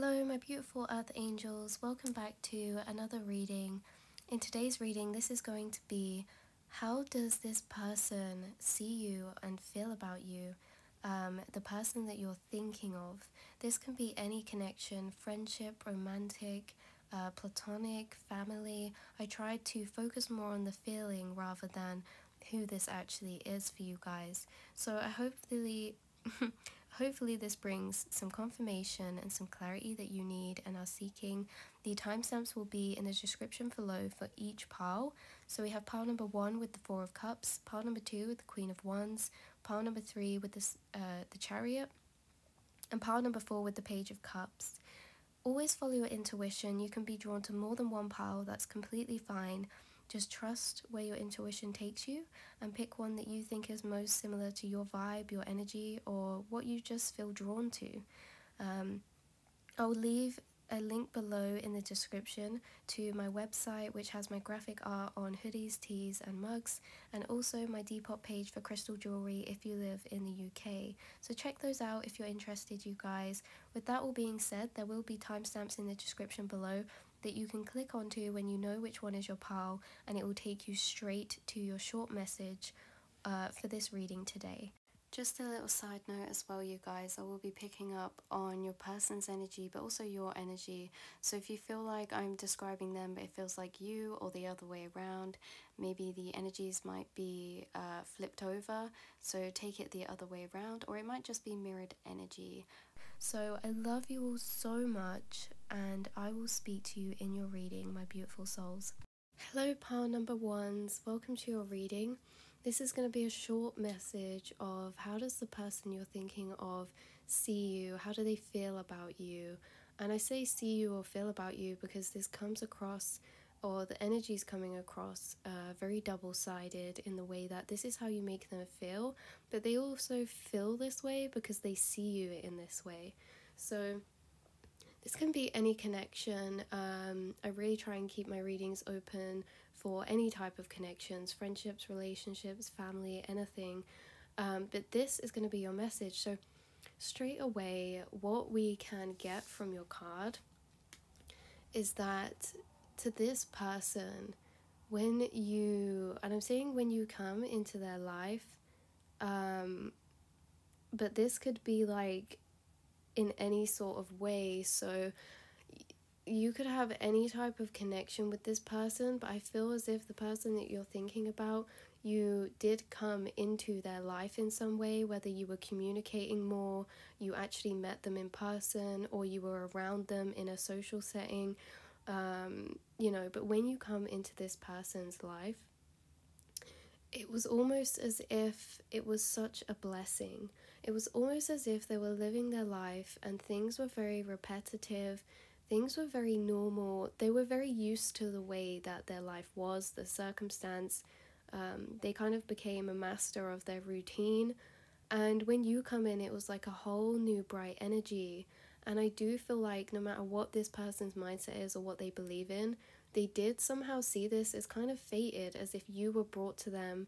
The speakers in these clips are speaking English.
Hello, my beautiful earth angels. Welcome back to another reading. In today's reading, this is going to be, how does this person see you and feel about you? The person that you're thinking of. This can be any connection, friendship, romantic, platonic, family. I tried to focus more on the feeling rather than who this actually is for you guys. So I hopefully this brings some confirmation and some clarity that you need and are seeking. The timestamps will be in the description below for each pile. So we have pile number 1 with the Four of Cups, pile number 2 with the Queen of Wands, pile number 3 with the Chariot, and pile number 4 with the Page of Cups. Always follow your intuition. You can be drawn to more than one pile, that's completely fine. Just trust where your intuition takes you and pick one that you think is most similar to your vibe, your energy, or what you just feel drawn to. I'll leave a link below in the description to my website, which has my graphic art on hoodies, tees and mugs, and also my Depop page for crystal jewelry if you live in the UK. So check those out if you're interested, you guys. With that all being said, there will be timestamps in the description below that you can click onto when you know which one is your pile, and it will take you straight to your short message for this reading today. Just a little side note as well, you guys, I will be picking up on your person's energy but also your energy. So if you feel like I'm describing them but it feels like you, or the other way around, maybe the energies might be flipped over, so take it the other way around, or it might just be mirrored energy. So I love you all so much, and I will speak to you in your reading, my beautiful souls. Hello pile number 1s, welcome to your reading. This is going to be a short message of how does the person you're thinking of see you, how do they feel about you. And I say see you or feel about you because this comes across, or the energy is coming across very double-sided in the way that this is how you make them feel, but they also feel this way because they see you in this way. So this can be any connection. I really try and keep my readings open for any type of connections, friendships, relationships, family, anything. But this is going to be your message. So straight away, what we can get from your card is that to this person, when you, and I'm saying when you come into their life, but this could be like in any sort of way. So you could have any type of connection with this person, but I feel as if the person that you're thinking about, you did come into their life in some way, whether you were communicating more, you actually met them in person, or you were around them in a social setting, but when you come into this person's life, it was almost as if it was such a blessing. It was almost as if they were living their life and things were very repetitive, things were very normal, they were very used to the way that their life was, the circumstance. They kind of became a master of their routine, and when you come in, it was like a whole new bright energy. And I do feel like no matter what this person's mindset is or what they believe in, they did somehow see this as kind of fated, as if you were brought to them.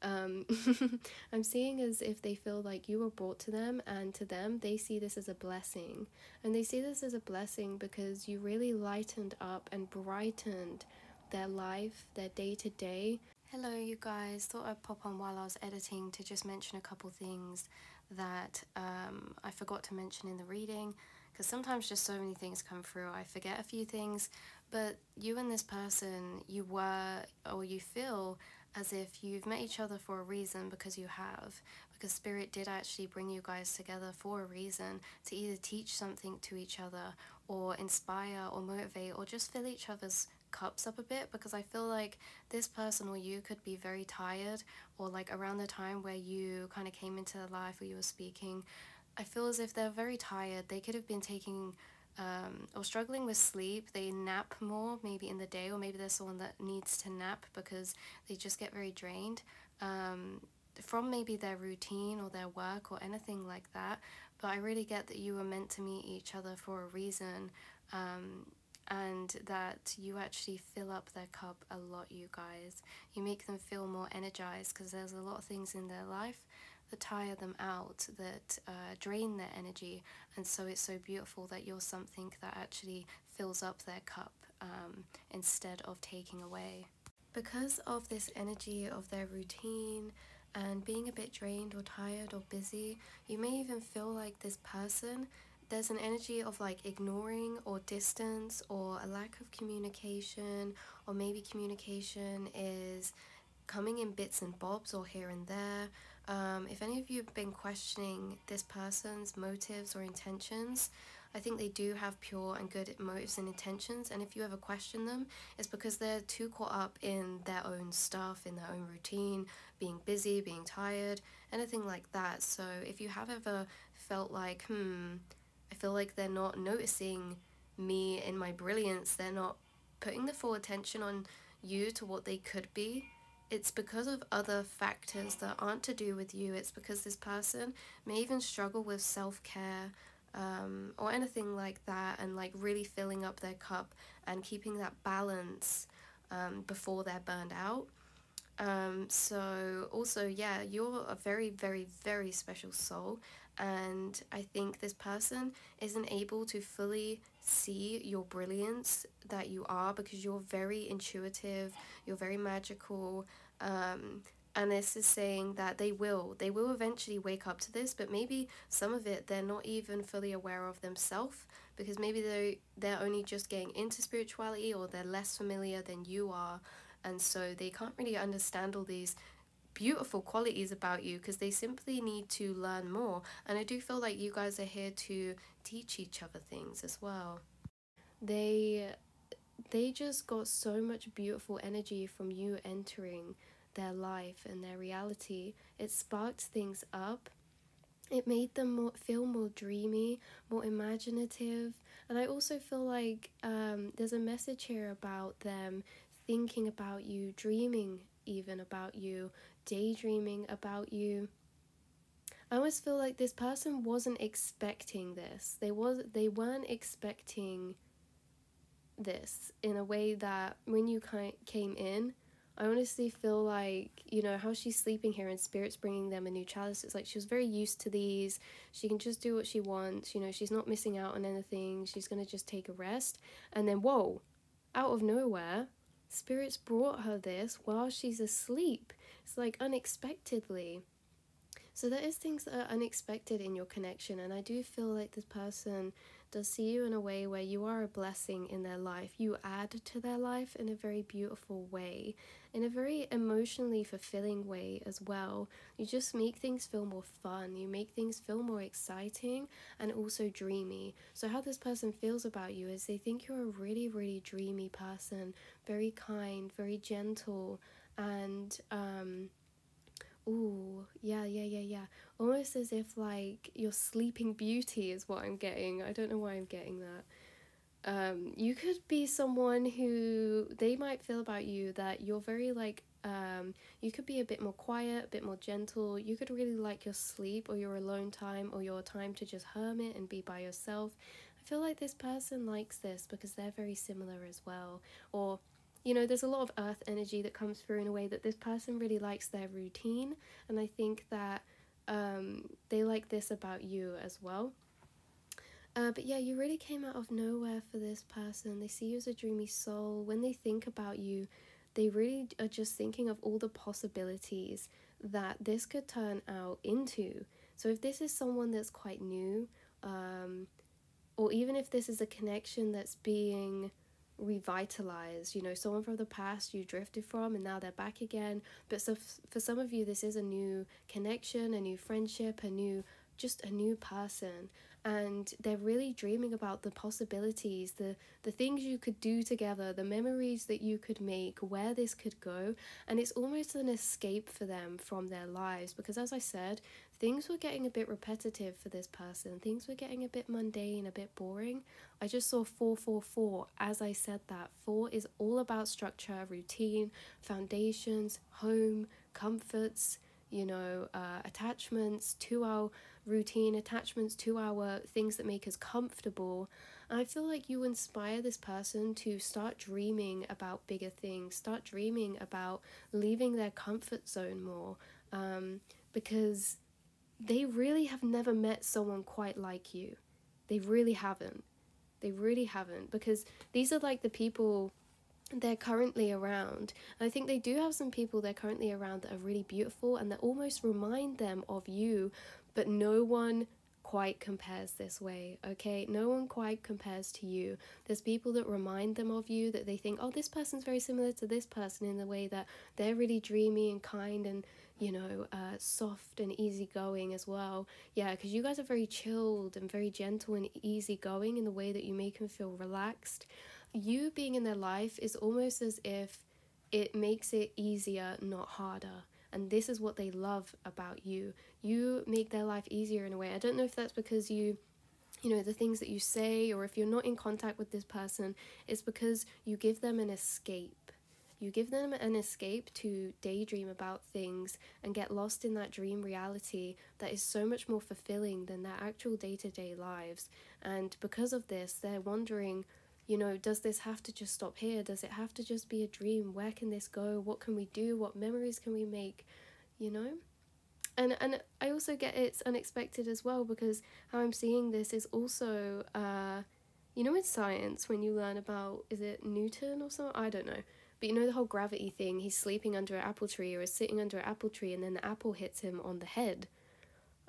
I'm seeing as if they feel like you were brought to them, and to them they see this as a blessing. And they see this as a blessing because you really lightened up and brightened their life, their day-to-day. Hello you guys, thought I'd pop on while I was editing to just mention a couple things that I forgot to mention in the reading, because sometimes just so many things come through, I forget a few things. But you and this person, you were, or you feel as if you've met each other for a reason, because you have, because Spirit did actually bring you guys together for a reason, to either teach something to each other, or inspire, or motivate, or just fill each other's cups up a bit. Because I feel like this person or you could be very tired, or like around the time where you kind of came into their life or you were speaking, I feel as if they're very tired. They could have been taking or struggling with sleep. They nap more maybe in the day, or maybe there's someone that needs to nap because they just get very drained from maybe their routine or their work or anything like that. But I really get that you were meant to meet each other for a reason, and that you actually fill up their cup a lot, you guys. You make them feel more energized because there's a lot of things in their life that tire them out, that drain their energy. And so it's so beautiful that you're something that actually fills up their cup, instead of taking away. Because of this energy of their routine and being a bit drained or tired or busy, you may even feel like this person, there's an energy of like ignoring or distance or a lack of communication, or maybe communication is coming in bits and bobs or here and there. If any of you have been questioning this person's motives or intentions, I think they do have pure and good motives and intentions. And if you ever question them, it's because they're too caught up in their own stuff, in their own routine, being busy, being tired, anything like that. So if you have ever felt like, I feel like they're not noticing me in my brilliance, they're not putting the full attention on you to what they could be, it's because of other factors that aren't to do with you. It's because this person may even struggle with self-care, or anything like that, and like really filling up their cup and keeping that balance, before they're burned out. So also, yeah, you're a very, very, very special soul, and I think this person isn't able to fully see your brilliance that you are, because you're very intuitive, you're very magical, and this is saying that they will eventually wake up to this, but maybe some of it they're not even fully aware of themselves, because maybe they're only just getting into spirituality, or they're less familiar than you are, and so they can't really understand all these beautiful qualities about you, because they simply need to learn more. And I do feel like you guys are here to teach each other things as well. They they just got so much beautiful energy from you entering their life and their reality. It sparked things up. It made them feel more dreamy, more imaginative. And I also feel like, there's a message here about them thinking about you, dreaming even about you, daydreaming about you. I always feel like this person wasn't expecting this. They weren't expecting this in a way that when you came in, I honestly feel like, how she's sleeping here and spirit's bringing them a new chalice. It's like she was very used to these. She can just do what she wants. She's not missing out on anything. She's going to just take a rest. And then, whoa, out of nowhere, spirits brought her this while she's asleep. It's like unexpectedly. So there is things that are unexpected in your connection, and I do feel like this person does see you in a way where you are a blessing in their life. You add to their life in a very beautiful way, in a very emotionally fulfilling way as well. You just make things feel more fun, you make things feel more exciting and also dreamy. So how this person feels about you is they think you're a really, really dreamy person, very kind, very gentle, and ooh, yeah. Almost as if like your sleeping beauty is what I'm getting. I don't know why I'm getting that. You could be someone who they might feel about you that you're very like, you could be a bit more quiet, a bit more gentle. You could really like your sleep or your alone time or your time to just hermit and be by yourself. I feel like this person likes this because they're very similar as well. Or there's a lot of earth energy that comes through in a way that this person really likes their routine, and I think that, they like this about you as well. But yeah, you really came out of nowhere for this person. They see you as a dreamy soul. When they think about you, they really are just thinking of all the possibilities that this could turn out into. So if this is someone that's quite new, or even if this is a connection that's being revitalized, someone from the past you drifted from and now they're back again. But so for some of you, this is a new connection, a new friendship, a new person, and they're really dreaming about the possibilities, the things you could do together, the memories that you could make, where this could go. And it's almost an escape for them from their lives, because as I said, things were getting a bit repetitive for this person. Things were getting a bit mundane, a bit boring. I just saw 444 as I said that. 4 is all about structure, routine, foundations, home, comforts, attachments to our routine, attachments to our things that make us comfortable. And I feel like you inspire this person to start dreaming about bigger things, start dreaming about leaving their comfort zone more, because they really have never met someone quite like you. They really haven't. They really haven't, because these are like the people they're currently around. I think they do have some people they're currently around that are really beautiful and that almost remind them of you, but no one quite compares this way, okay? No one quite compares to you. There's people that remind them of you, that they think, oh, this person's very similar to this person in the way that they're really dreamy and kind and, soft and easygoing as well. Yeah, because you guys are very chilled and very gentle and easygoing in the way that you make them feel relaxed. You being in their life is almost as if it makes it easier, not harder. And this is what they love about you. You make their life easier in a way. I don't know if that's because the things that you say, or if you're not in contact with this person, it's because you give them an escape. You give them an escape to daydream about things and get lost in that dream reality that is so much more fulfilling than their actual day-to-day lives. And because of this, they're wondering, does this have to just stop here? Does it have to just be a dream? Where can this go? What can we do? What memories can we make? And I also get it's unexpected as well, because how I'm seeing this is also, in science, when you learn about, is it Newton or something? I don't know. But the whole gravity thing, he's sleeping under an apple tree or is sitting under an apple tree and then the apple hits him on the head.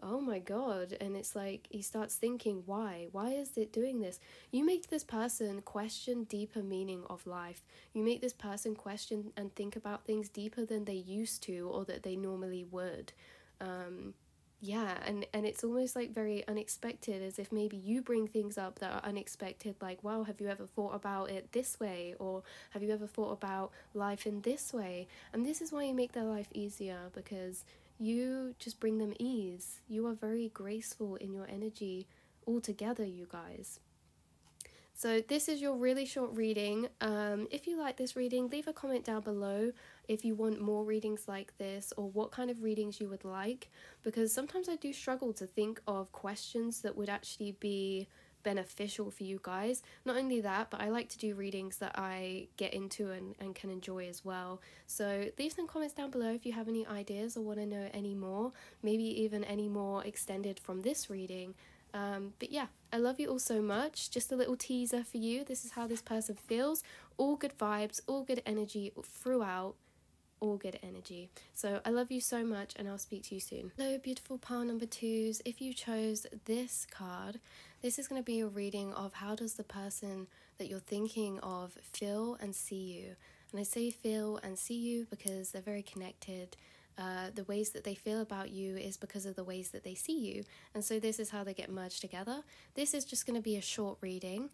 Oh my god. And it's like he starts thinking, why is it doing this? You make this person question deeper meaning of life. You make this person question and think about things deeper than they used to or that they normally would. And it's almost like very unexpected, as if maybe you bring things up that are unexpected, like, wow, have you ever thought about it this way? Or have you ever thought about life in this way? And this is why you make their life easier, because you just bring them ease. You are very graceful in your energy altogether, you guys. So this is your really short reading. If you like this reading, leave a comment down below if you want more readings like this, or what kind of readings you would like, because sometimes I do struggle to think of questions that would actually be beneficial for you guys. Not only that, but I like to do readings that I get into and can enjoy as well. So leave some comments down below if you have any ideas or want to know any more, maybe even any more extended from this reading. But yeah, I love you all so much. Just a little teaser for you. This is how this person feels. All good vibes, all good energy throughout. All good energy. So I love you so much, and I'll speak to you soon. Hello, beautiful pile number 2s. If you chose this card, this is going to be a reading of how does the person that you're thinking of feel and see you. And I say feel and see you because they're very connected. The ways that they feel about you is because of the ways that they see you. And so this is how they get merged together. This is just going to be a short reading.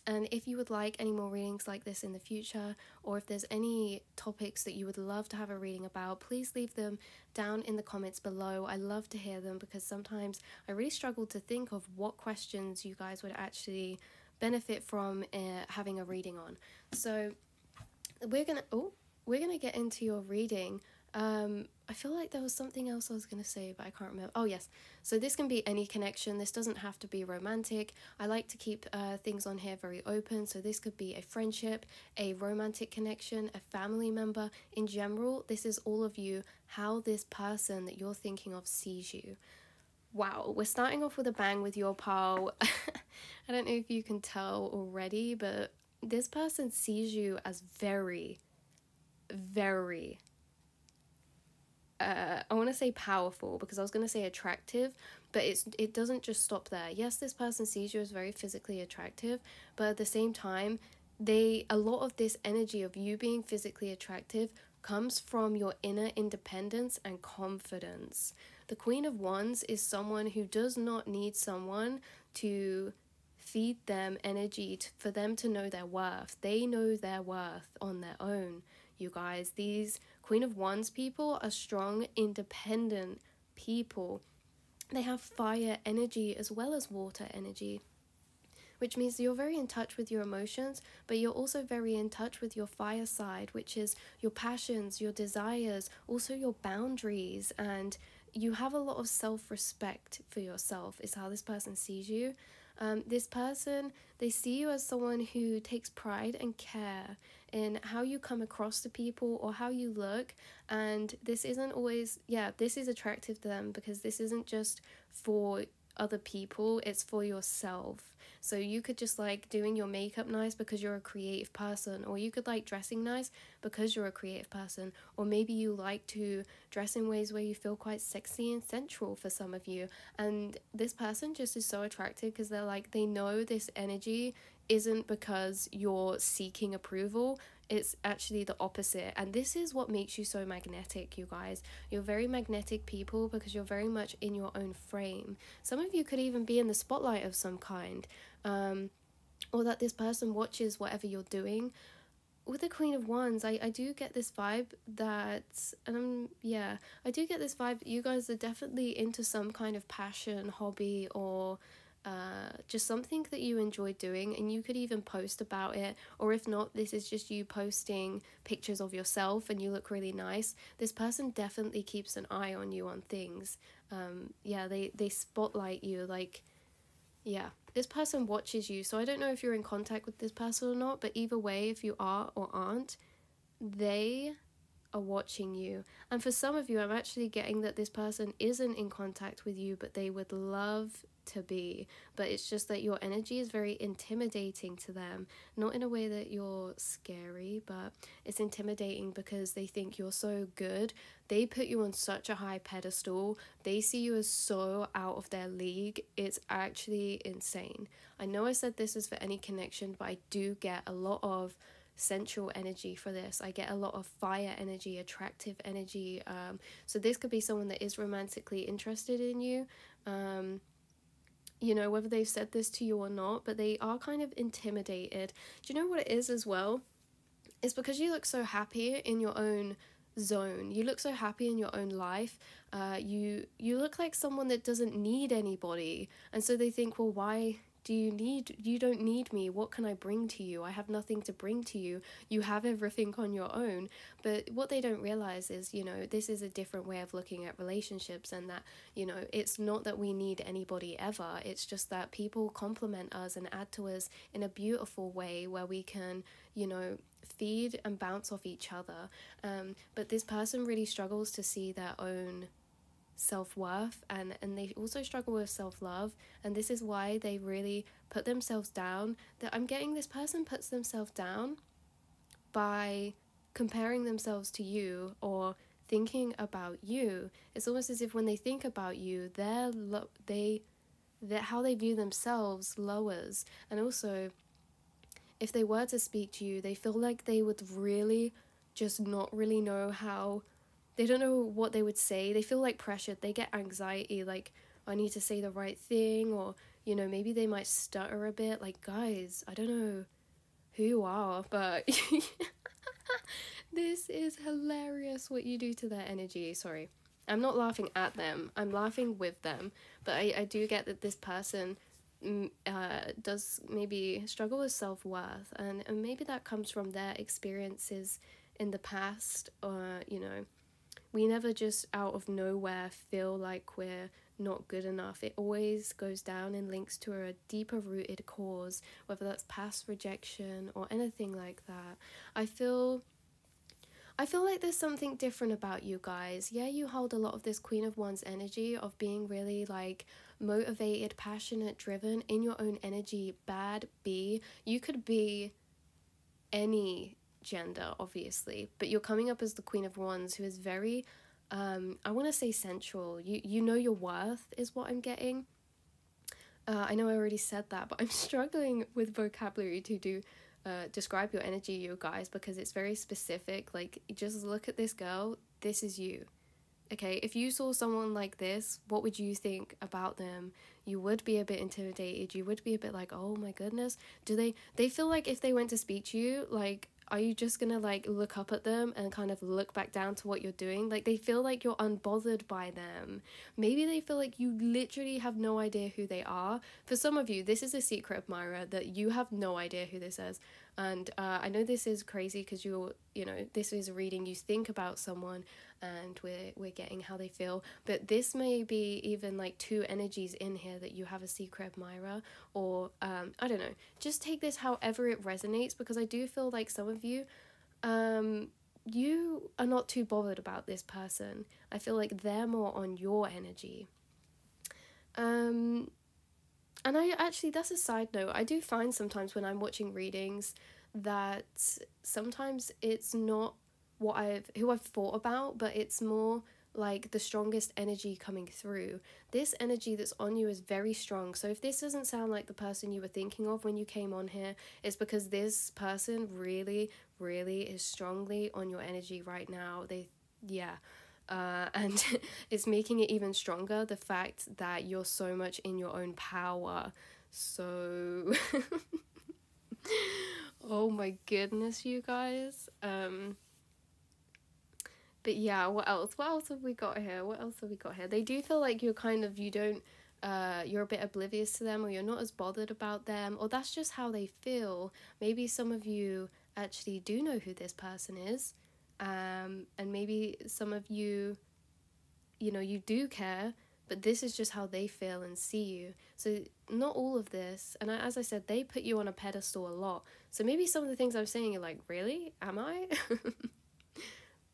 And if you would like any more readings like this in the future, or if there's any topics that you would love to have a reading about, please leave them down in the comments below. I love to hear them, because sometimes I really struggle to think of what questions you guys would actually benefit from having a reading on. So we're gonna get into your reading. I feel like there was something else I was going to say, but I can't remember. Oh, yes. So this can be any connection. This doesn't have to be romantic. I like to keep things on here very open. So this could be a friendship, a romantic connection, a family member. In general, this is all of you, how this person that you're thinking of sees you. Wow, we're starting off with a bang with your pal. I don't know if you can tell already, but this person sees you as very, very... I want to say powerful, because I was going to say attractive, but it doesn't just stop there. Yes, this person sees you as very physically attractive, but at the same time, a lot of this energy of you being physically attractive comes from your inner independence and confidence. The Queen of Wands is someone who does not need someone to feed them energy for them to know their worth. They know their worth on their own, you guys. These Queen of Wands people are strong, independent people. They have fire energy as well as water energy, which means you're very in touch with your emotions, but you're also very in touch with your fire side, which is your passions, your desires, also your boundaries, and you have a lot of self-respect for yourself, is how this person sees you. This person, they see you as someone who takes pride and care in how you come across to people or how you look. And this isn't always, yeah, this is attractive to them because this isn't just for other people, it's for yourself. So you could just like doing your makeup nice because you're a creative person, or you could like dressing nice because you're a creative person, or maybe you like to dress in ways where you feel quite sexy and sensual for some of you. And this person just is so attractive because they're like, they know this energy isn't because you're seeking approval, it's actually the opposite. And this is what makes you so magnetic, you guys. You're very magnetic people because you're very much in your own frame. Some of you could even be in the spotlight of some kind, or that this person watches whatever you're doing. With the Queen of Wands, I do get this vibe that, yeah, I do get this vibe that you guys are definitely into some kind of passion, hobby, or just something that you enjoy doing, and you could even post about it. Or if not, this is just you posting pictures of yourself and you look really nice. This person definitely keeps an eye on you on things. Yeah, they spotlight you, like, yeah, this person watches you. So I don't know if you're in contact with this person or not, but either way, if you are or aren't, they are watching you. And for some of you, I'm actually getting that this person isn't in contact with you, but they would love to be. But it's just that your energy is very intimidating to them. Not in a way that you're scary, but it's intimidating because they think you're so good. They put you on such a high pedestal. They see you as so out of their league. It's actually insane. I know I said this is for any connection, but I do get a lot of sensual energy for this. I get a lot of fire energy, attractive energy. So this could be someone that is romantically interested in you. You know, whether they've said this to you or not, but they are kind of intimidated. Do you know what it is as well? It's because you look so happy in your own zone. You look so happy in your own life. You look like someone that doesn't need anybody. And so they think, well, why you don't need me. What can I bring to you? I have nothing to bring to you. You have everything on your own. But what they don't realize is, you know, this is a different way of looking at relationships, and that, you know, it's not that we need anybody ever. It's just that people complement us and add to us in a beautiful way where we can, you know, feed and bounce off each other. But this person really struggles to see their own self-worth, and they also struggle with self-love, and this is why they really put themselves down. That I'm getting this person puts themselves down by comparing themselves to you or thinking about you. It's almost as if when they think about you, that how they view themselves lowers. And also, if they were to speak to you, they feel like they would really just not really know how. They don't know what they would say. They feel like pressured. They get anxiety, like, I need to say the right thing, or, you know, maybe they might stutter a bit. Like, guys, I don't know who you are, but this is hilarious what you do to their energy. Sorry. I'm not laughing at them. I'm laughing with them. But I do get that this person does maybe struggle with self-worth, and maybe that comes from their experiences in the past, or, you know, we never just out of nowhere feel like we're not good enough. It always goes down and links to a deeper rooted cause, whether that's past rejection or anything like that. I feel like there's something different about you guys. Yeah, you hold a lot of this Queen of Wands energy of being really like motivated, passionate, driven in your own energy, bad B. You could be any gender, obviously, but you're coming up as the Queen of Wands, who is very I want to say sensual. You know your worth is what I'm getting. I know I already said that, but I'm struggling with vocabulary to describe your energy, you guys, because it's very specific. Like, just look at this girl. This is you. Okay, if you saw someone like this, what would you think about them? You would be a bit intimidated. You would be a bit like, oh my goodness. They feel like if they went to speak to you, like, are you just gonna like look up at them and kind of look back down to what you're doing? Like, they feel like you're unbothered by them. Maybe they feel like you literally have no idea who they are. For some of you, this is a secret admirer, that you have no idea who this is. And I know this is crazy because this is a reading, you think about someone and we're getting how they feel, but this may be even like two energies in here that you have a secret admirer, or I don't know, just take this however it resonates, because I do feel like some of you you are not too bothered about this person. I feel like they're more on your energy. And I actually, that's a side note, I do find sometimes when I'm watching readings that sometimes it's not who I've thought about, but it's more like the strongest energy coming through. This energy that's on you is very strong. So if this doesn't sound like the person you were thinking of when you came on here, it's because this person really, really is strongly on your energy right now. And it's making it even stronger, the fact that you're so much in your own power. So oh my goodness, you guys. But yeah, what else have we got here? They do feel like you're you're a bit oblivious to them, or you're not as bothered about them, or that's just how they feel. Maybe some of you actually do know who this person is, and maybe some of you, you do care, but this is just how they feel and see you. So not all of this, and as I said, they put you on a pedestal a lot. So maybe some of the things I'm saying are like, really? Am I?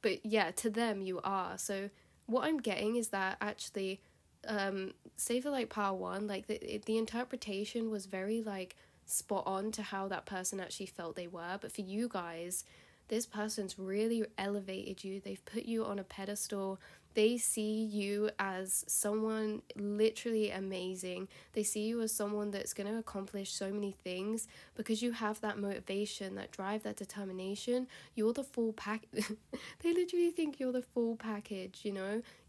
But yeah, to them you are. So what I'm getting is that actually, say for like Power 1, like the interpretation was very like spot on to how that person actually felt they were. But for you guys, this person's really elevated you. They've put you on a pedestal. They see you as someone literally amazing. They see you as someone that's going to accomplish so many things because you have that motivation, that drive, that determination. You're the full pack. They literally think you're the full package,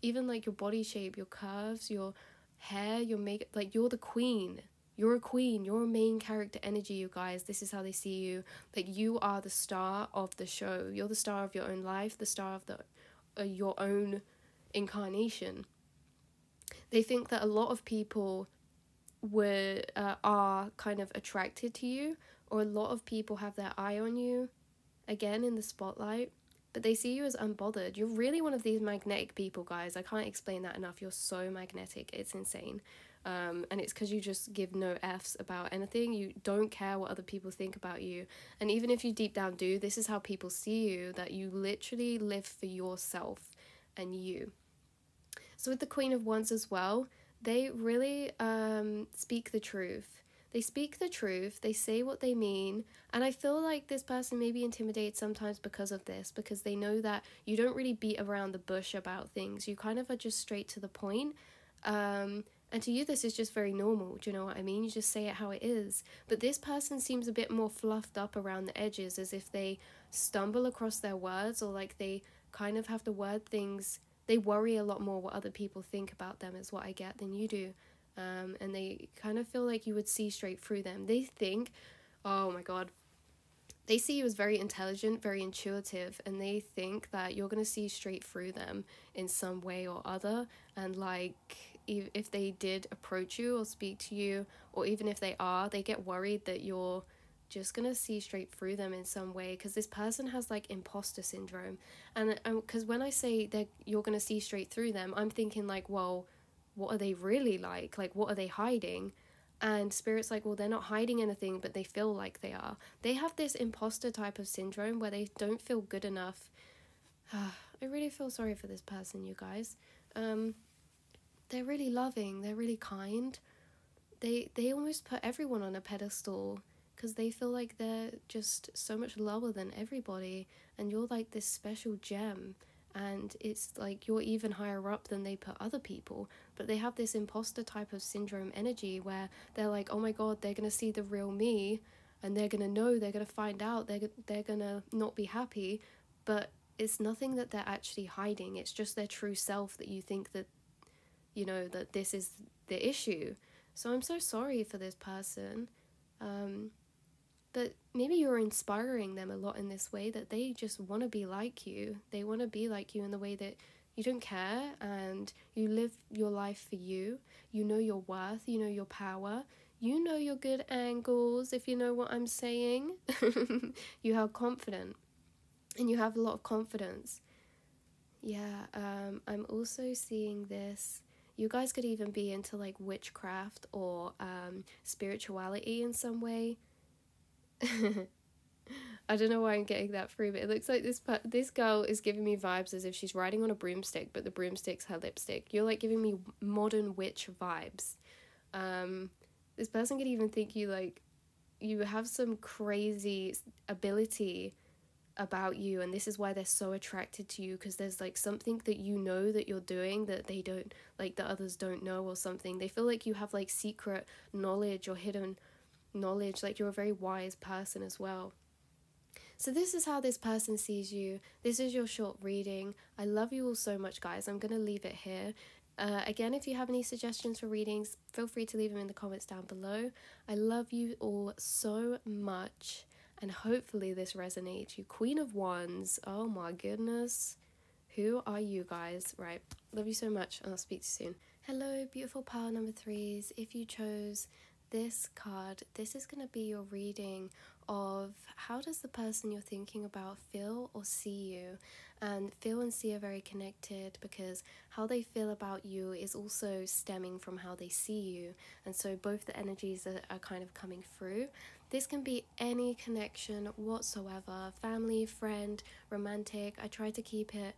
Even like your body shape, your curves, your hair, your makeup, like you're the queen. You're a queen. You're a main character energy, you guys. This is how they see you. Like, you are the star of the show. You're the star of your own life, the star of your own incarnation. They think that a lot of people are kind of attracted to you, or a lot of people have their eye on you, again, in the spotlight, but they see you as unbothered. You're really one of these magnetic people, guys. I can't explain that enough. You're so magnetic. It's insane. And it's because you just give no Fs about anything. You don't care what other people think about you. And even if you deep down do, this is how people see you, that you literally live for yourself and you. So with the Queen of Wands as well, they really speak the truth. They speak the truth, they say what they mean, and I feel like this person may be intimidated sometimes because of this, because they know that you don't really beat around the bush about things. You kind of are just straight to the point. And to you, this is just very normal. Do you know what I mean? You just say it how it is. But this person seems a bit more fluffed up around the edges, as if they stumble across their words, or like they kind of have to word things. They worry a lot more what other people think about them, is what I get, than you do. And they kind of feel like you would see straight through them. They think, oh my God, they see you as very intelligent, very intuitive, and they think that you're going to see straight through them in some way or other. And like, if they did approach you or speak to you, or even if they get worried that you're just going to see straight through them in some way, because this person has like imposter syndrome. And because when I say that you're going to see straight through them, I'm thinking like, well, what are they really like? Like, what are they hiding? And Spirit's like, well, they're not hiding anything, but they feel like they are. They have this imposter type of syndrome where they don't feel good enough. I really feel sorry for this person, you guys. They're really loving. They're really kind. They almost put everyone on a pedestal because they feel like they're just so much lower than everybody. And you're like this special gem. And it's like you're even higher up than they put other people. But they have this imposter type of syndrome energy where they're like, oh my God, they're going to see the real me. And they're going to know, they're going to find out, they're going to not be happy. But it's nothing that they're actually hiding. It's just their true self that you think that, that this is the issue. So I'm so sorry for this person. But maybe you're inspiring them a lot in this way, that they just want to be like you. They want to be like you in the way that you don't care and you live your life for you. You know your worth, you know your power. You know your good angles, if you know what I'm saying. You are confident, and you have a lot of confidence. Yeah, I'm also seeing this. You guys could even be into like witchcraft or spirituality in some way. I don't know why I'm getting that through, but it looks like this girl is giving me vibes as if she's riding on a broomstick, but the broomstick's her lipstick. You're like giving me modern witch vibes. Um, this person could even think you like you have some crazy ability about you, and this is why they're so attracted to you, because there's like something that you know that you're doing that they don't, like, the others don't know, or something. They feel like you have like secret knowledge or hidden knowledge, like you're a very wise person as well. So this is how this person sees you. This is your short reading. I love you all so much, guys. I'm going to leave it here. Again, if you have any suggestions for readings, feel free to leave them in the comments down below. I love you all so much, and hopefully this resonates. You Queen of Wands. Oh my goodness. Who are you guys? Right. Love you so much, and I'll speak to you soon. Hello, beautiful pile number threes. If you chose this card, this is going to be your reading of how does the person you're thinking about feel or see you. And feel and see are very connected, because how they feel about you is also stemming from how they see you, and so both the energies are kind of coming through. This can be any connection whatsoever, family, friend, romantic. I try to keep it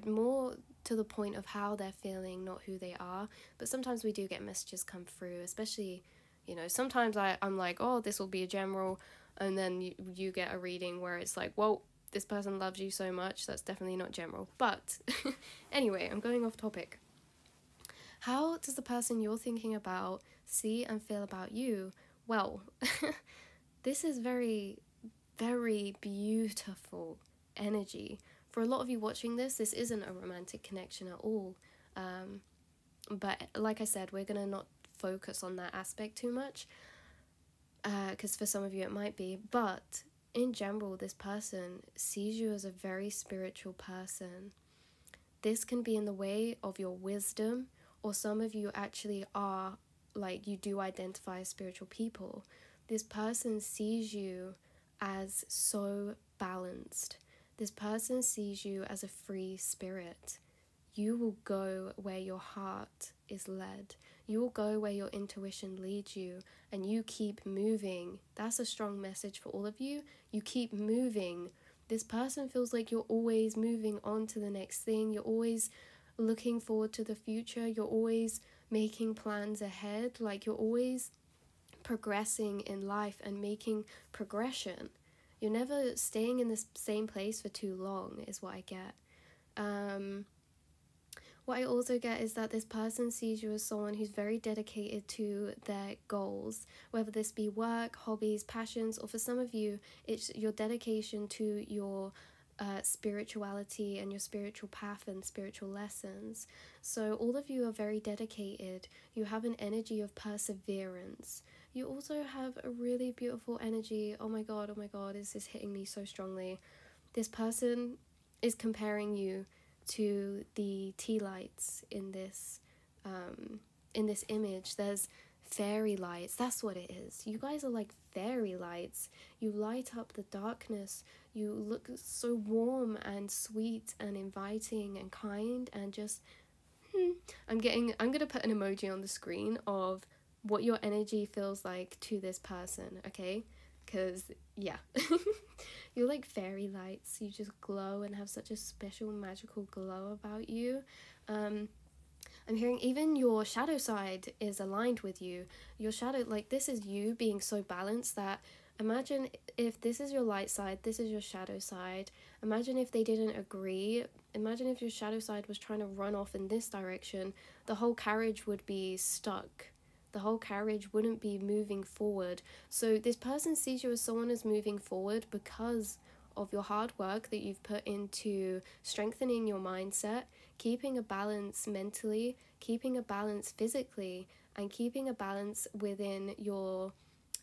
more to the point of how they're feeling, not who they are. But sometimes we do get messages come through, especially, sometimes I'm like, oh, this will be a general, and then you get a reading where it's like, well, this person loves you so much, that's definitely not general. But anyway, I'm going off topic. How does the person you're thinking about see and feel about you? Well, this is very, very beautiful energy. For a lot of you watching this isn't a romantic connection at all. But like I said, we're going to not focus on that aspect too much, because for some of you it might be. But in general, this person sees you as a very spiritual person. This can be in the way of your wisdom, or some of you actually are, like, you do identify as spiritual people. This person sees you as so balanced. This person sees you as a free spirit. You will go where your heart is led. You will go where your intuition leads you, and you keep moving. That's a strong message for all of you. You keep moving. This person feels like you're always moving on to the next thing. You're always looking forward to the future. You're always making plans ahead. Like, you're always progressing in life and making progression. You're never staying in the same place for too long, is what I get. What I also get is that this person sees you as someone who's very dedicated to their goals, whether this be work, hobbies, passions, or for some of you, it's your dedication to your spirituality and your spiritual path and spiritual lessons. So all of you are very dedicated. You have an energy of perseverance. You also have a really beautiful energy. Oh my god, this is hitting me so strongly. This person is comparing you to the tea lights in this image. There's fairy lights. That's what it is. You guys are like fairy lights. You light up the darkness. You look so warm and sweet and inviting and kind, and just I'm gonna put an emoji on the screen of what your energy feels like to this person, okay? Because yeah. You're like fairy lights. You just glow and have such a special magical glow about you. I'm hearing even your shadow side is aligned with you. Your shadow, like, this is you being so balanced that imagine if this is your light side, this is your shadow side. Imagine if they didn't agree. Imagine if your shadow side was trying to run off in this direction. The whole carriage would be stuck. The whole carriage wouldn't be moving forward. So this person sees you as someone who's moving forward because of your hard work that you've put into strengthening your mindset, keeping a balance mentally, keeping a balance physically, and keeping a balance within your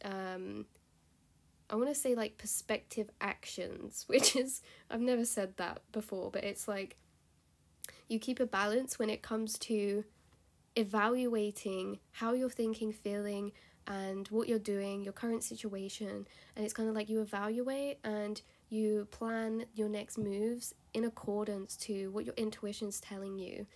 I want to say like perspective actions, which is, I've never said that before, but it's like you keep a balance when it comes to evaluating how you're thinking, feeling, and what you're doing, your current situation. And it's kind of like you evaluate and you plan your next moves in accordance to what your intuition's telling you.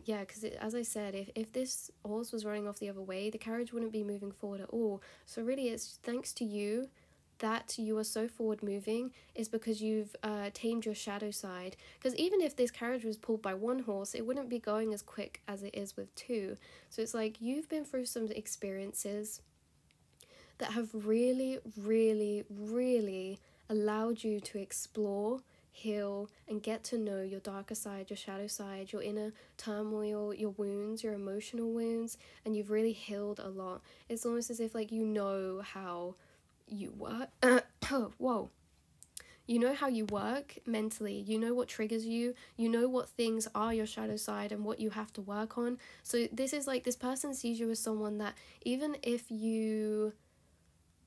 Yeah, because as I said, if this horse was running off the other way, the carriage wouldn't be moving forward at all. So really, it's thanks to you that you are so forward moving, is because you've tamed your shadow side. Because even if this carriage was pulled by one horse, it wouldn't be going as quick as it is with two. So it's like you've been through some experiences that have really, really, really allowed you to explore, heal, and get to know your darker side, your shadow side, your inner turmoil, your wounds, your emotional wounds, and you've really healed a lot. It's almost as if like you know how you work. Whoa. You know how you work mentally, you know what triggers you, you know what things are your shadow side and what you have to work on. So this is like, this person sees you as someone that even if you,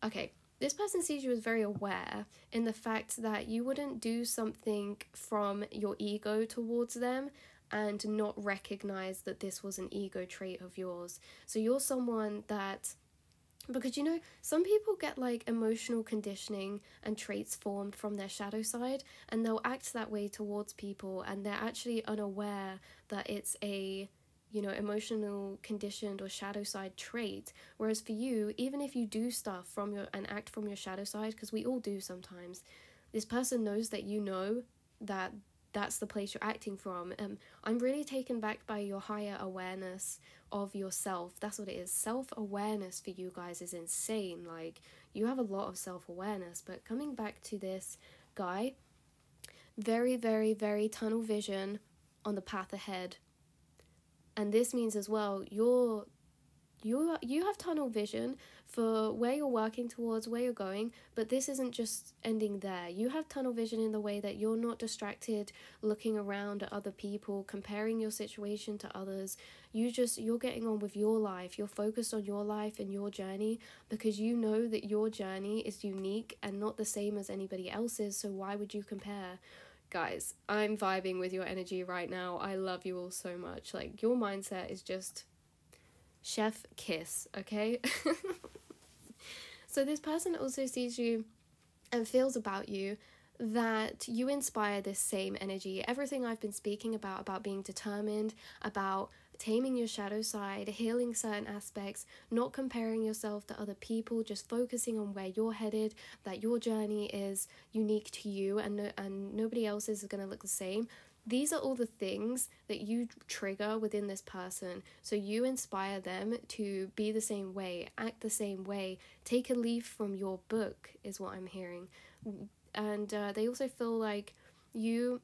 okay, this person sees you as very aware in the fact that you wouldn't do something from your ego towards them and not recognize that this was an ego trait of yours. So you're someone that, because you know, some people get like emotional conditioning and traits formed from their shadow side, and they'll act that way towards people, and they're actually unaware that it's a, you know, emotional conditioned or shadow side trait. Whereas for you, even if you do stuff from your and act from your shadow side, because we all do sometimes, this person knows that you know that that's the place you're acting from. I'm really taken back by your higher awareness of yourself. That's what it is. Self-awareness for you guys is insane. Like, you have a lot of self-awareness. But coming back to this guy, very, very, very tunnel vision on the path ahead. And this means as well, you have tunnel vision for where you're working towards, where you're going, but this isn't just ending there. You have tunnel vision in the way that you're not distracted looking around at other people, comparing your situation to others. You're getting on with your life. You're focused on your life and your journey, because you know that your journey is unique and not the same as anybody else's, so why would you compare? Guys, I'm vibing with your energy right now. I love you all so much. Like, your mindset is just chef kiss, okay? So this person also sees you and feels about you that you inspire this same energy. Everything I've been speaking about being determined, about taming your shadow side, healing certain aspects, not comparing yourself to other people, just focusing on where you're headed, that your journey is unique to you and nobody else's is going to look the same. These are all the things that you trigger within this person. So you inspire them to be the same way, act the same way, take a leaf from your book, is what I'm hearing. And they also feel like you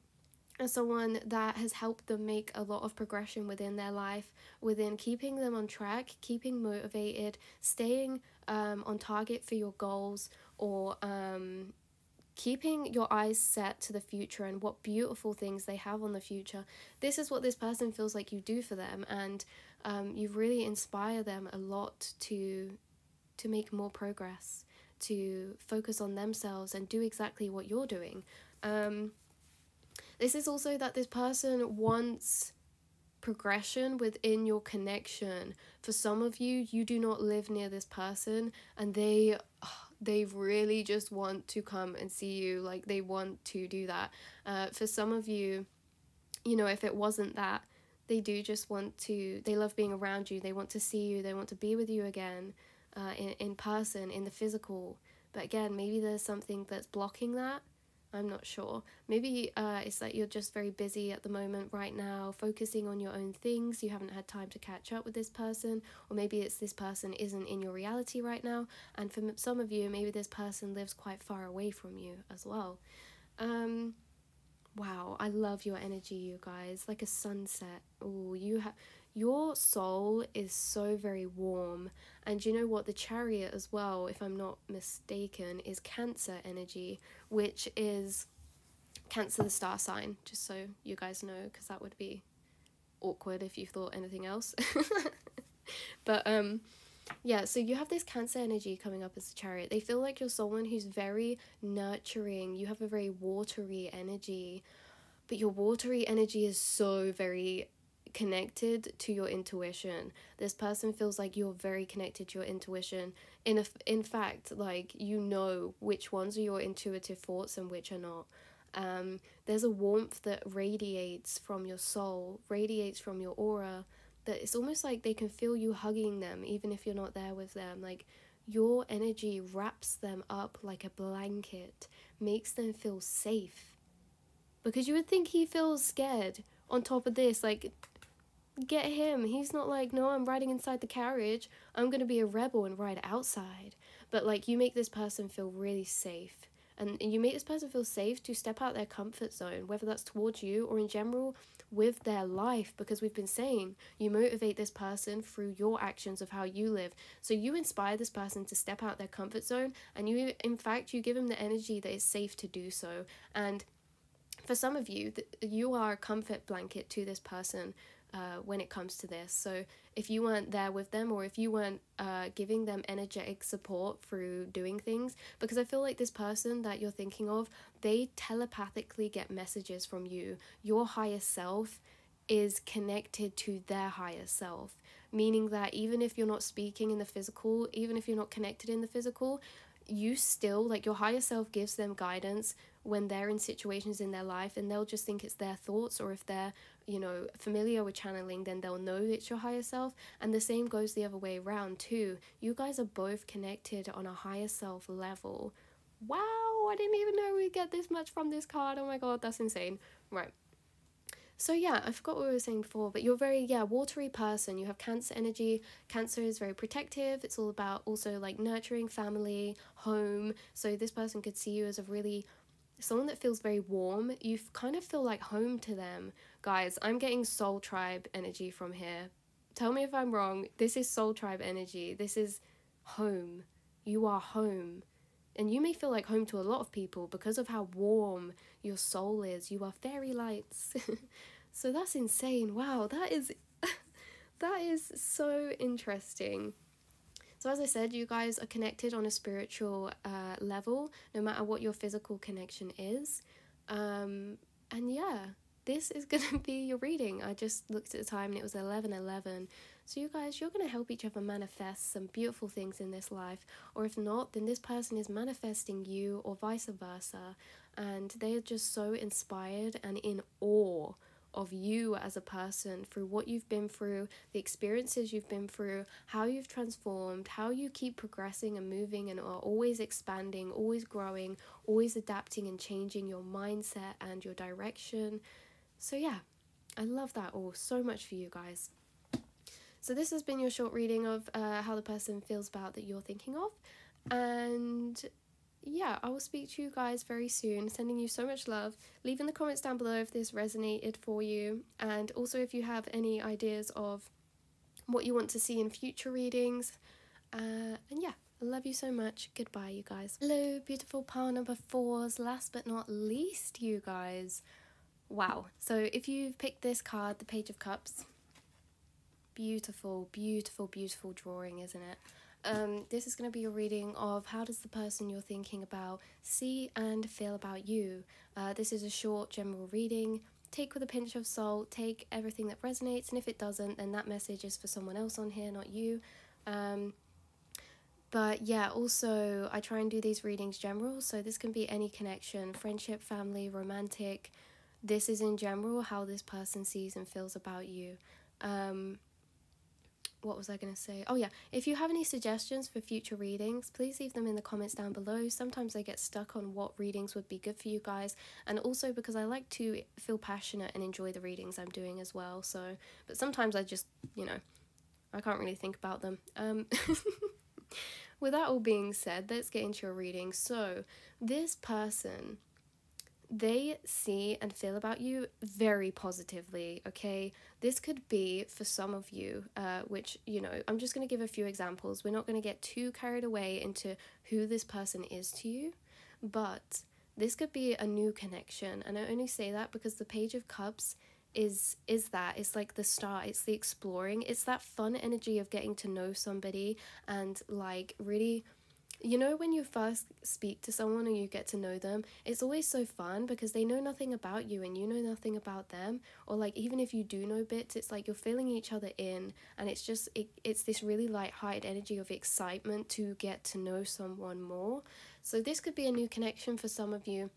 are someone that has helped them make a lot of progression within their life, within keeping them on track, keeping motivated, staying on target for your goals, or keeping your eyes set to the future and what beautiful things they have on the future. This is what this person feels like you do for them, and you really inspire them a lot to make more progress, to focus on themselves and do exactly what you're doing. This is also that this person wants progression within your connection. For some of you, you do not live near this person, and they really just want to come and see you. Like, they want to do that. For some of you, you know, if it wasn't that, they do just want to, they love being around you, they want to see you, they want to be with you again, in person, in the physical. But again, maybe there's something that's blocking that. I'm not sure. Maybe it's that you're just very busy at the moment right now, focusing on your own things. You haven't had time to catch up with this person, or maybe it's this person isn't in your reality right now. And for some of you, maybe this person lives quite far away from you as well. Wow, I love your energy, you guys. Like a sunset. Oh, your soul is so very warm. And you know what? The Chariot as well, if I'm not mistaken, is Cancer energy, which is Cancer, the star sign, just so you guys know, because that would be awkward if you thought anything else. But yeah, so you have this Cancer energy coming up as the Chariot. They feel like you're someone who's very nurturing. You have a very watery energy, but your watery energy is so very connected to your intuition. This person feels like you're very connected to your intuition. In fact, like, you know which ones are your intuitive thoughts and which are not. There's a warmth that radiates from your soul, radiates from your aura, that it's almost like they can feel you hugging them even if you're not there with them. Like, your energy wraps them up like a blanket, makes them feel safe. Because you would think he feels scared. On top of this, like, get him. He's not like, no, I'm riding inside the carriage. I'm going to be a rebel and ride outside. But, like, you make this person feel really safe. And you make this person feel safe to step out their comfort zone, whether that's towards you or in general with their life. Because we've been saying you motivate this person through your actions of how you live. So you inspire this person to step out their comfort zone. And you, in fact, you give them the energy that is safe to do so. And for some of you, you are a comfort blanket to this person when it comes to this. So if you weren't there with them, or if you weren't giving them energetic support through doing things, because I feel like this person that you're thinking of, they telepathically get messages from you. Your higher self is connected to their higher self, meaning that even if you're not speaking in the physical, even if you're not connected in the physical, you still, like, your higher self gives them guidance when they're in situations in their life, and they'll just think it's their thoughts, or if they're, you know, familiar with channeling, then they'll know it's your higher self. And the same goes the other way around too. You guys are both connected on a higher self level. Wow, I didn't even know we'd get this much from this card. Oh my god, that's insane. Right. So yeah, I forgot what we were saying before, but you're very, watery person. You have Cancer energy. Cancer is very protective. It's all about also like nurturing, family, home. So this person could see you as a really, someone that feels very warm. You kind of feel like home to them. Guys, I'm getting soul tribe energy from here. Tell me if I'm wrong. This is soul tribe energy. This is home. You are home. And you may feel like home to a lot of people because of how warm your soul is. You are fairy lights. So that's insane. Wow, that is that is so interesting. So as I said, you guys are connected on a spiritual level, no matter what your physical connection is. And yeah, this is going to be your reading. I just looked at the time and it was 11:11. So you guys, you're going to help each other manifest some beautiful things in this life. Or if not, then this person is manifesting you, or vice versa. And they are just so inspired and in awe of you as a person through what you've been through, the experiences you've been through, how you've transformed, how you keep progressing and moving and are always expanding, always growing, always adapting and changing your mindset and your direction. So yeah, I love that all so much for you guys. So this has been your short reading of how the person feels about that you're thinking of. And yeah, I will speak to you guys very soon, sending you so much love. Leave in the comments down below if this resonated for you, and also if you have any ideas of what you want to see in future readings. And yeah, I love you so much. Goodbye, you guys. Hello, beautiful pile number 4s. Last but not least, you guys. Wow. So if you've picked this card, the Page of Cups, beautiful, beautiful, beautiful drawing, isn't it? This is going to be a reading of how does the person you're thinking about see and feel about you. This is a short general reading. Take with a pinch of salt, take everything that resonates, and if it doesn't, then that message is for someone else on here, not you. But yeah, also I try and do these readings general, so this can be any connection, friendship, family, romantic. This is in general how this person sees and feels about you. What was I going to say? Oh yeah, if you have any suggestions for future readings, please leave them in the comments down below. Sometimes I get stuck on what readings would be good for you guys, and also because I like to feel passionate and enjoy the readings I'm doing as well. So, but sometimes I just, I can't really think about them. With that all being said, let's get into your reading. So, this person, they see and feel about you very positively, okay? This could be for some of you, which, I'm just going to give a few examples. We're not going to get too carried away into who this person is to you, but this could be a new connection. And I only say that because the Page of Cups is that. It's like the start, it's the exploring, it's that fun energy of getting to know somebody and like really You know, when you first speak to someone or you get to know them, it's always so fun because they know nothing about you and you know nothing about them. Or like, even if you do know bits, it's like you're filling each other in, and it's just it's this really light-hearted energy of excitement to get to know someone more. So this could be a new connection for some of you.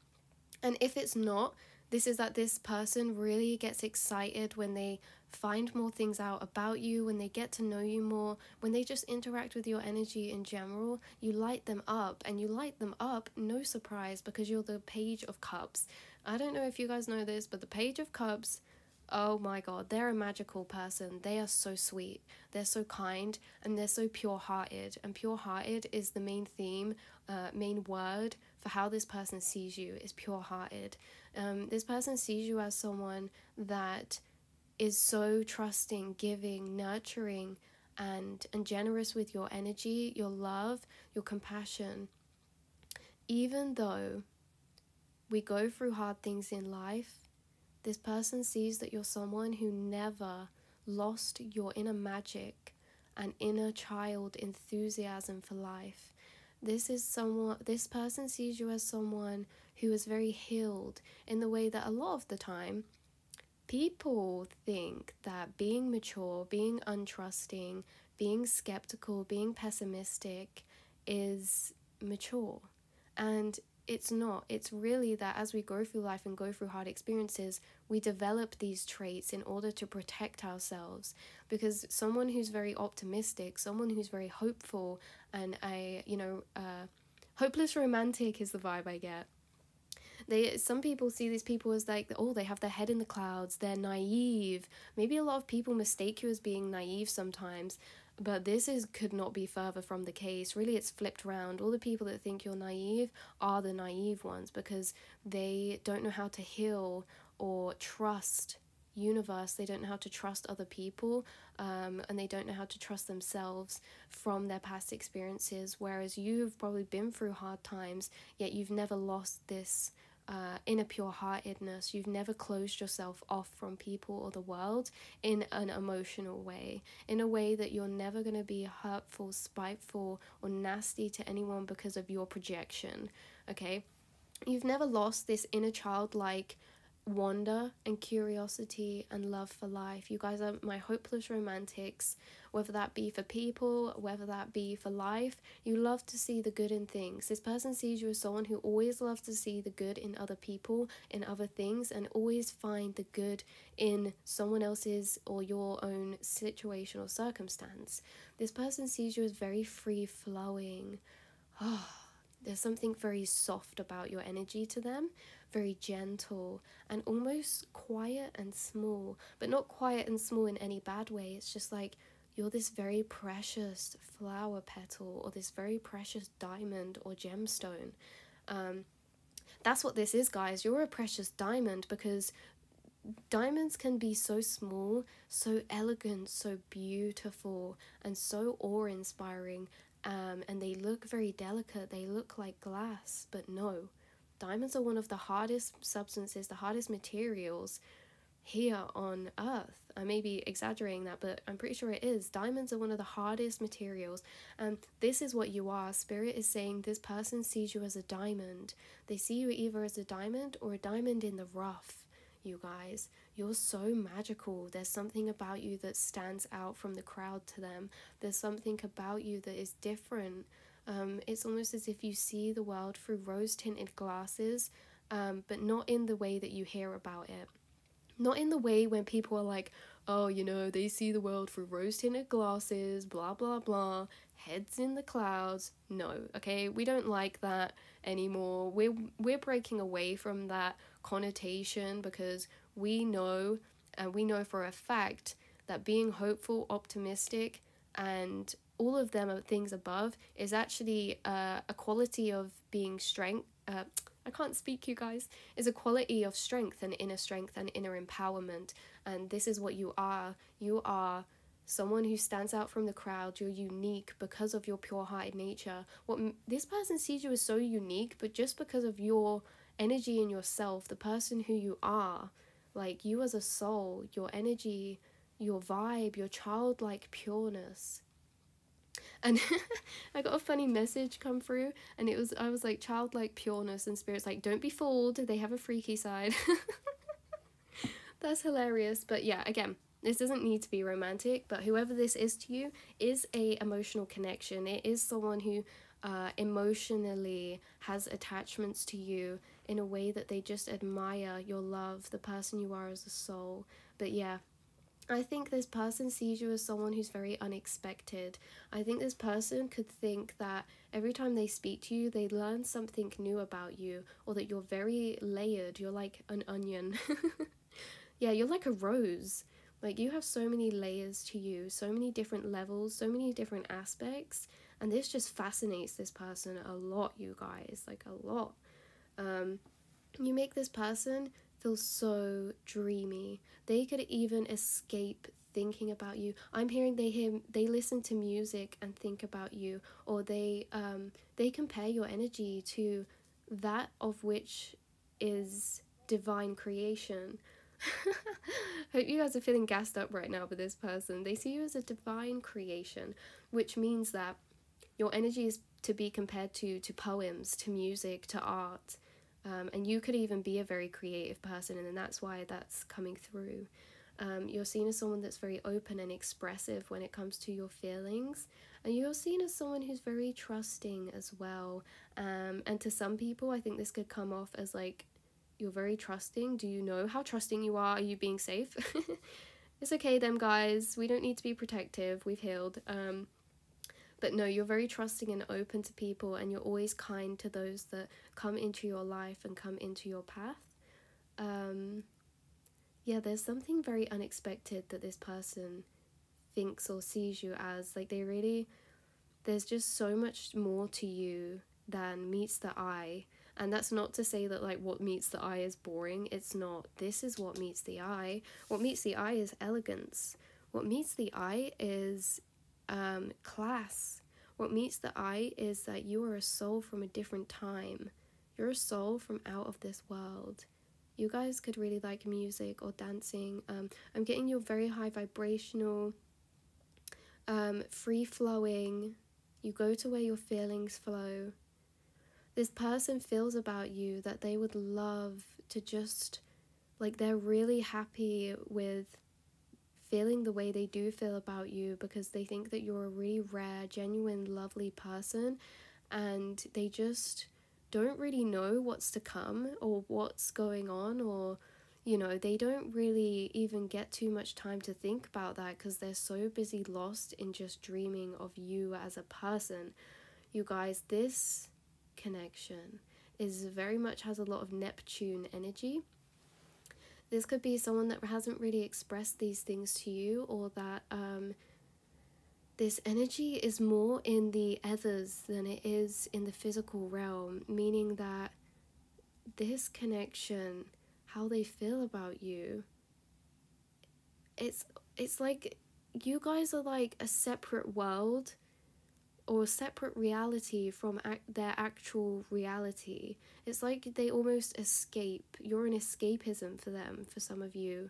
And if it's not, this is that this person really gets excited when they find more things out about you, when they get to know you more, when they just interact with your energy in general. You light them up, and you light them up, no surprise, because you're the Page of Cups. I don't know if you guys know this, but the Page of Cups, oh my god, they're a magical person. They are so sweet, they're so kind, and they're so pure-hearted. And pure-hearted is the main theme, main word for how this person sees you, is pure-hearted. This person sees you as someone that is so trusting, giving, nurturing, and generous with your energy, your love, your compassion. Even though we go through hard things in life, this person sees that you're someone who never lost your inner magic and inner child enthusiasm for life. This person sees you as someone who is very healed, in the way that a lot of the time people think that being mature, being untrusting, being skeptical, being pessimistic is mature. And it's not. It's really that as we go through life and go through hard experiences, we develop these traits in order to protect ourselves. Because someone who's very optimistic, someone who's very hopeful, and hopeless romantic is the vibe I get. Some people see these people as like, oh, they have their head in the clouds, they're naive. Maybe a lot of people mistake you as being naive sometimes, but could not be further from the case. Really, it's flipped around. All the people that think you're naive are the naive ones, because they don't know how to heal or trust universe. They don't know how to trust other people, and they don't know how to trust themselves from their past experiences, whereas you've probably been through hard times, yet you've never lost this inner pure-heartedness. You've never closed yourself off from people or the world in an emotional way, in a way that you're never going to be hurtful, spiteful, or nasty to anyone because of your projection, okay? You've never lost this inner childlike wonder and curiosity and love for life. You guys are my hopeless romantics, whether that be for people, whether that be for life. You love to see the good in things. This person sees you as someone who always loves to see the good in other people, in other things, and always find the good in someone else's or your own situation or circumstance. This person sees you as very free flowing. There's something very soft about your energy to them, very gentle and almost quiet and small, but not quiet and small in any bad way. It's just like you're this very precious flower petal or this very precious diamond or gemstone. That's what this is, guys. You're a precious diamond, because diamonds can be so small, so elegant, so beautiful, and so awe-inspiring. And they look very delicate. They look like glass, but no. Diamonds are one of the hardest substances, the hardest materials here on Earth. I may be exaggerating that, but I'm pretty sure it is. Diamonds are one of the hardest materials, and this is what you are. Spirit is saying this person sees you as a diamond. They see you either as a diamond or a diamond in the rough. You guys, you're so magical. There's something about you that stands out from the crowd to them. There's something about you that is different. It's almost as if you see the world through rose-tinted glasses, but not in the way that you hear about it. Not in the way when people are like, oh, they see the world through rose-tinted glasses, blah, blah, blah, heads in the clouds. No, okay? We don't like that anymore. We're breaking away from that connotation, because we know, and we know for a fact, that being hopeful, optimistic, and all of them are things above is actually a quality of being strength. I can't speak, you guys. Is a quality of strength and inner empowerment. And this is what you are. You are someone who stands out from the crowd. You're unique because of your pure-hearted nature. This person sees you as so unique, but just because of your energy in yourself, the person who you are, like you as a soul, your energy, your vibe, your childlike pureness. And I got a funny message come through, and I was like, childlike pureness and spirits like, don't be fooled, they have a freaky side. That's hilarious. But yeah, again, this doesn't need to be romantic, but whoever this is to you is a emotional connection. It is someone who emotionally has attachments to you in a way that they just admire your love, the person you are as a soul. But yeah, I think this person sees you as someone who's very unexpected. I think this person could think that every time they speak to you, they learn something new about you, or that you're very layered. You're like an onion. Yeah, you're like a rose. Like, you have so many layers to you, so many different levels, so many different aspects, and this just fascinates this person a lot, you guys, like a lot. You make this person feel so dreamy. They could even escape thinking about you. I'm hearing they listen to music and think about you, or they compare your energy to that of which is divine creation. Hope you guys are feeling gassed up right now with this person. They see you as a divine creation, which means that your energy is to be compared to poems, to music, to art. And you could even be a very creative person, and that's why that's coming through. You're seen as someone that's very open and expressive when it comes to your feelings, and you're seen as someone who's very trusting as well. And to some people, I think this could come off as like, you're very trusting. Do you know how trusting you are? Are you being safe? It's okay then, guys. We don't need to be protective. We've healed. But no, you're very trusting and open to people, and you're always kind to those that come into your life and come into your path. Yeah, there's something very unexpected that this person thinks or sees you as. Like, there's just so much more to you than meets the eye. And that's not to say that like what meets the eye is boring. It's not. This is what meets the eye. What meets the eye is elegance. What meets the eye is class. What meets the eye is that you are a soul from a different time. You're a soul from out of this world. You guys could really like music or dancing. I'm getting you very high vibrational, free flowing. You go to where your feelings flow. This person feels about you that they would love to just, like, they're really happy with feeling the way they do feel about you, because they think that you're a really rare, genuine, lovely person, and they just don't really know what's to come or what's going on, or they don't really even get too much time to think about that because they're so busy lost in just dreaming of you as a person. You guys, this connection is very much has a lot of Neptune energy. This could be someone that hasn't really expressed these things to you, or that this energy is more in the ethers than it is in the physical realm, meaning that this connection, how they feel about you, it's like you guys are like a separate world or a separate reality from their actual reality. It's like they almost escape. You're an escapism for them, for some of you.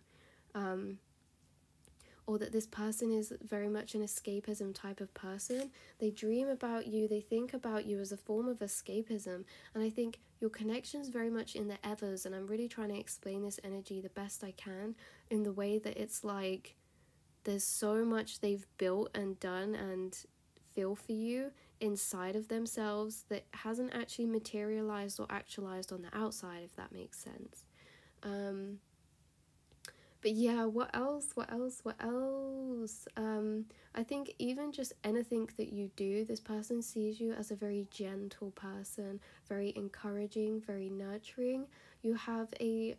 Or that this person is very much an escapism type of person. They dream about you, they think about you as a form of escapism. And I think your connection's very much in the ethers, and I'm really trying to explain this energy the best I can in the way that it's like there's so much they've built and done and feel for you inside of themselves that hasn't actually materialized or actualized on the outside, if that makes sense. But yeah, what else? I think even just anything that you do, this person sees you as a very gentle person, very encouraging, very nurturing. You have a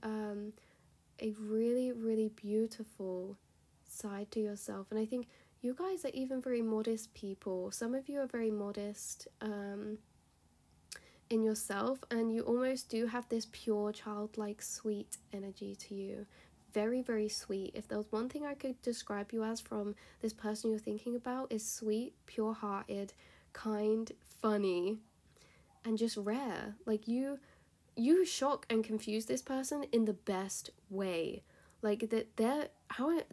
really, really beautiful side to yourself, and I think you guys are even very modest people. Some of you are very modest in yourself, and you almost do have this pure, childlike, sweet energy to you. Very, very sweet. If there was one thing I could describe you as from this person you're thinking about, is sweet, pure-hearted, kind, funny, and just rare. Like, you shock and confuse this person in the best way. Like that they're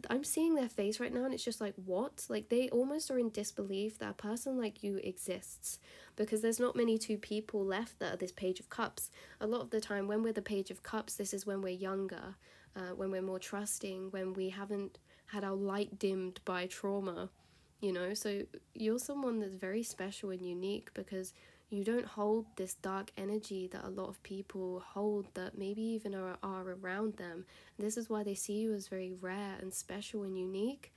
I'm seeing their face right now, and it's just like, what? Like they almost are in disbelief that a person like you exists, because there's not many two people left that are this Page of Cups. A lot of the time when we're the Page of Cups, this is when we're younger, when we're more trusting, when we haven't had our light dimmed by trauma, you know. So you're someone that's very special and unique, because you don't hold this dark energy that a lot of people hold, that maybe even are around them. This is why they see you as very rare and special and unique,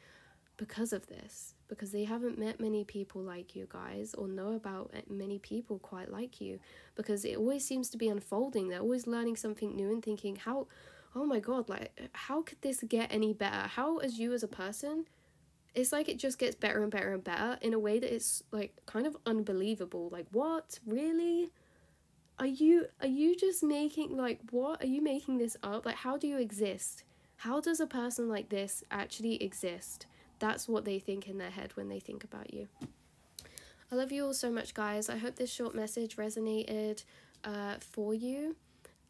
because of this, because they haven't met many people like you guys, or know about many people quite like you, because it always seems to be unfolding. They're always learning something new and thinking, how, oh my god, like how could this get any better? How, as you as a person, it's like it just gets better and better and better in a way that it's like kind of unbelievable. Like, what, really? Are you just making, like, what, are you making this up? Like, how do you exist? How does a person like this actually exist? That's what they think in their head when they think about you. I love you all so much, guys. I hope this short message resonated for you.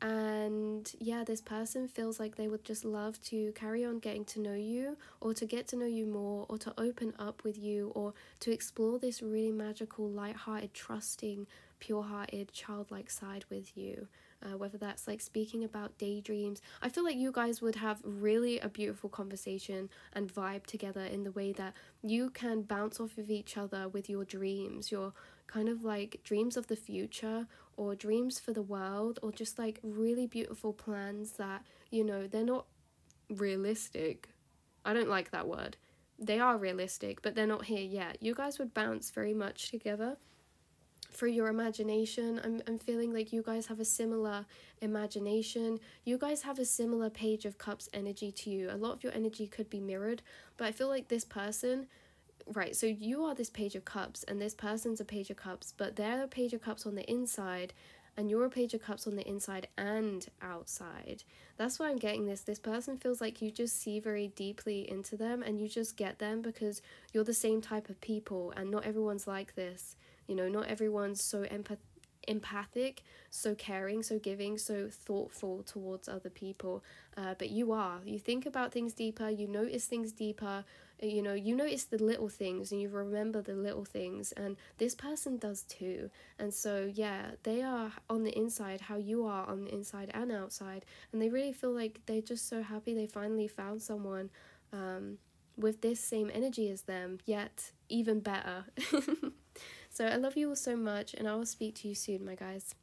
And yeah, this person feels like they would just love to carry on getting to know you, or to get to know you more, or to open up with you, or to explore this really magical, light-hearted, trusting, pure-hearted, childlike side with you. Whether that's like speaking about daydreams. I feel like you guys would have really a beautiful conversation and vibe together, in the way that you can bounce off of each other with your dreams, your kind of like dreams of the future, or dreams for the world, or just like really beautiful plans that, you know, they're not realistic. I don't like that word. They are realistic, but they're not here yet. You guys would bounce very much together through your imagination. I'm feeling like you guys have a similar imagination. You guys have a similar Page of Cups energy to you. A lot of your energy could be mirrored, but I feel like this person, right, so you are this Page of Cups, and this person's a Page of Cups, but they're a Page of Cups on the inside, and you're a Page of Cups on the inside and outside. That's why I'm getting this. This person feels like you just see very deeply into them, and you just get them because you're the same type of people, and not everyone's like this. You know, not everyone's so empathic, so caring, so giving, so thoughtful towards other people, but you are. You think about things deeper, you notice things deeper, you know, you notice the little things, and you remember the little things, and this person does too. And so yeah, they are on the inside how you are on the inside and outside, and they really feel like they're just so happy they finally found someone with this same energy as them, yet even better. So I love you all so much, and I will speak to you soon, my guys.